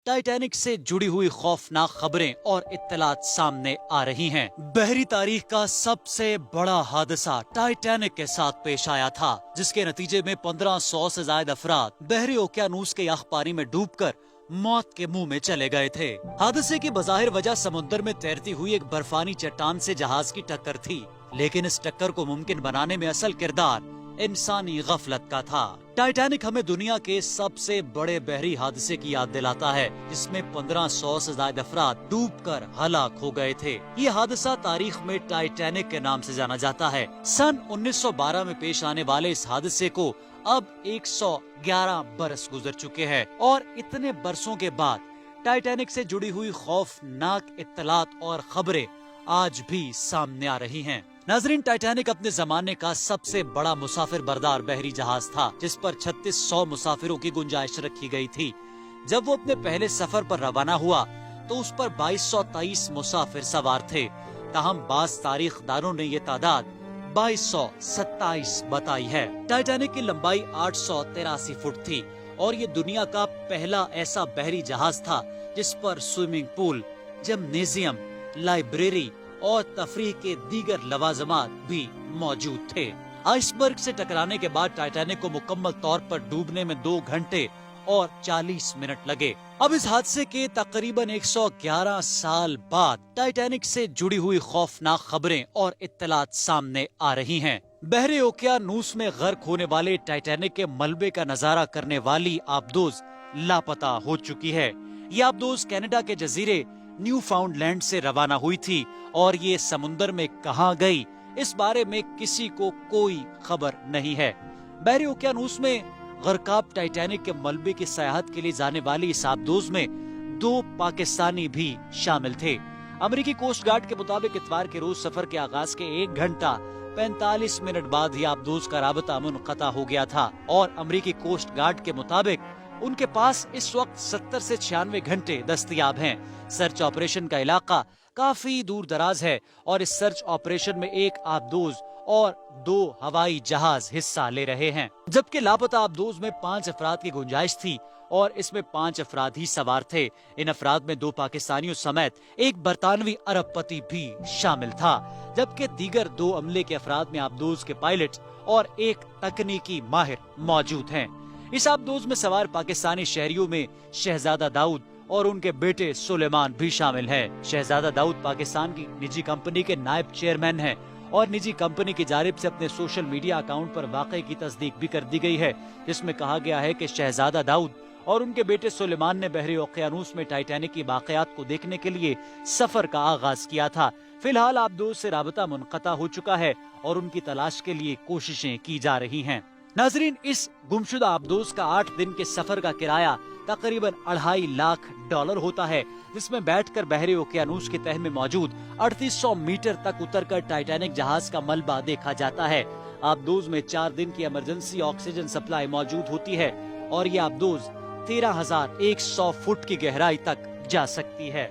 Titanic से जुड़ी हुई खौफनाक खबरें और इत्तलात सामने आ रही हैं। बहरी तारीख का सबसे बड़ा हादसा टाइटैनिक के साथ पेश आया था, जिसके नतीजे में 1500 से ज्यादा अफराद बहरी ओकियानूस के याख पानी में डूबकर मौत के मुंह में चले गए थे। हादसे की बज़ाहिर वजह समुद्र में तैरती हुई एक बर्फानी चट्टान से जहाज की टक्कर थी, लेकिन इस टक्कर को मुमकिन बनाने में असल किरदार इंसानी गफलत का था। टाइटैनिक हमें दुनिया के सबसे बड़े बहरी हादसे की याद दिलाता है, जिसमें 1500 से ज्यादा अफराद डूबकर हलाक हो गए थे। ये हादसा तारीख में टाइटैनिक के नाम से जाना जाता है। सन 1912 में पेश आने वाले इस हादसे को अब 111 बरस गुजर चुके हैं और इतने बरसों के बाद टाइटैनिक से जुड़ी हुई खौफनाक इत्तलात और खबरें आज भी सामने आ रही हैं। नाजरीन, टाइटैनिक अपने जमाने का सबसे बड़ा मुसाफिर बरदार बहरी जहाज था, जिस पर 3600 मुसाफिरों की गुंजाइश रखी गई थी। जब वो अपने पहले सफर पर रवाना हुआ तो उस पर 2223 मुसाफिर सवार थे। ताहम बाज़ तारीखदारों ने ये तादाद 2227 बताई है। टाइटैनिक की लंबाई 883 फुट थी और ये दुनिया का पहला ऐसा बहरी जहाज था जिस पर स्विमिंग पूल, जिम्नेजियम, लाइब्रेरी और तफरीह के दीगर लवाजमात भी मौजूद थे। आइसबर्ग से टकराने के बाद टाइटैनिक को मुकम्मल तौर पर डूबने में 2 घंटे और 40 मिनट लगे। अब इस हादसे के तकरीबन 111 साल बाद टाइटैनिक से जुड़ी हुई खौफनाक खबरें और इत्तलात सामने आ रही हैं। बहरे ओकियानूस में गर्क होने वाले टाइटैनिक के मलबे का नजारा करने वाली आबदोज लापता हो चुकी है। ये आबदोज कनाडा के जजीरे न्यू फाउंडलैंड से रवाना हुई थी और ये समुंदर में कहां गई, इस बारे में किसी को कोई खबर नहीं है। बहरी ओकियानूस में गर्काब टाइटैनिक के मलबे की सयाहत के लिए जाने वाली इस आबदोज में 2 पाकिस्तानी भी शामिल थे। अमेरिकी कोस्ट गार्ड के मुताबिक इतवार के रोज सफर के आगाज के 1 घंटा 45 मिनट बाद ही आबदोज का राबता मुनक़ता हो गया था और अमेरिकी कोस्ट गार्ड के मुताबिक उनके पास इस वक्त 70 से 96 घंटे दस्तयाब हैं। सर्च ऑपरेशन का इलाका काफी दूर दराज है और इस सर्च ऑपरेशन में 1 आबदोज और 2 हवाई जहाज हिस्सा ले रहे हैं, जबकि लापता आबदोज में 5 अफराद की गुंजाइश थी और इसमें 5 अफराद ही सवार थे। इन अफराद में 2 पाकिस्तानियों समेत 1 बरतानवी अरबपति भी शामिल था, जबकि दीगर 2 अमले के अफराद में आबदोज के पायलट और 1 तकनीकी माहिर मौजूद हैं। इस आबदोज में सवार पाकिस्तानी शहरियों में शहजादा दाऊद और उनके बेटे सुलेमान भी शामिल है। शहजादा दाऊद पाकिस्तान की निजी कंपनी के नायब चेयरमैन हैं और निजी कंपनी की जानिब से अपने सोशल मीडिया अकाउंट पर वाकये की तस्दीक भी कर दी गई है, जिसमें कहा गया है कि शहजादा दाऊद और उनके बेटे सुलेमान ने बहरी ओकियानूस में टाइटैनिक की वाकयात को देखने के लिए सफर का आगाज किया था। फिलहाल आबदोज से राबता मुनक़ता हो चुका है और उनकी तलाश के लिए कोशिशें की जा रही हैं। नाजरीन, इस गुमशुदा आबदोज का 8 दिन के सफर का किराया तकरीबन $2.5 लाख होता है, जिसमें बैठकर बहरे ओकियानूस के तह में मौजूद 3800 मीटर तक उतरकर टाइटैनिक जहाज का मलबा देखा जाता है। आबदोज में 4 दिन की इमरजेंसी ऑक्सीजन सप्लाई मौजूद होती है और ये आबदोज 13,100 फुट की गहराई तक जा सकती है।